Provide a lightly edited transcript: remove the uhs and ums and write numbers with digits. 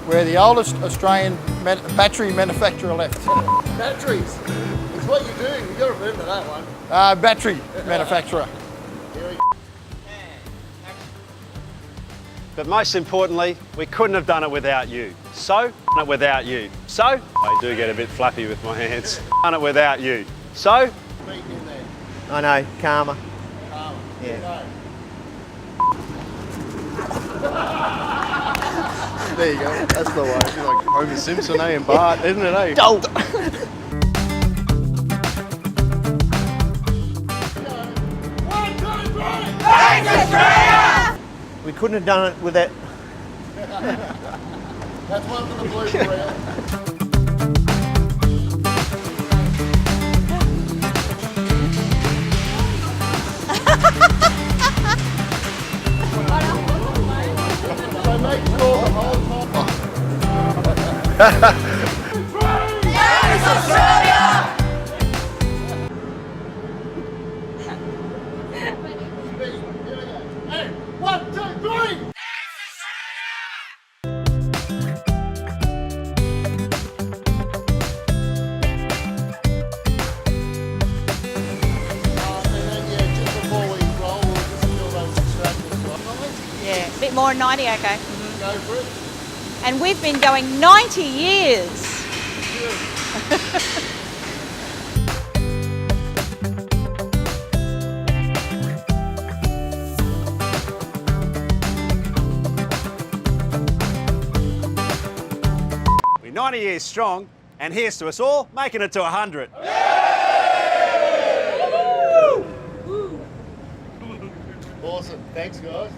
We're the oldest Australian battery manufacturer left. Batteries. It's what you do. You got to remember that one. Battery manufacturer. But most importantly, we couldn't have done it without you. So, done it without you. So, I do get a bit flappy with my hands. Done it without you. So, I know, karma. Yeah. There you go. That's the way. You're like Homer Simpson, eh? And Bart, isn't it, eh? Dolt. We couldn't have done it without... That's one for the blue rail. So make sure the whole time. Hey, 1, 2, 3! Yeah, a bit more than 90, okay. Go for it. And we've been going 90 years. we're 90 years strong, and here's to us all making it to 100. Awesome. Thanks, guys.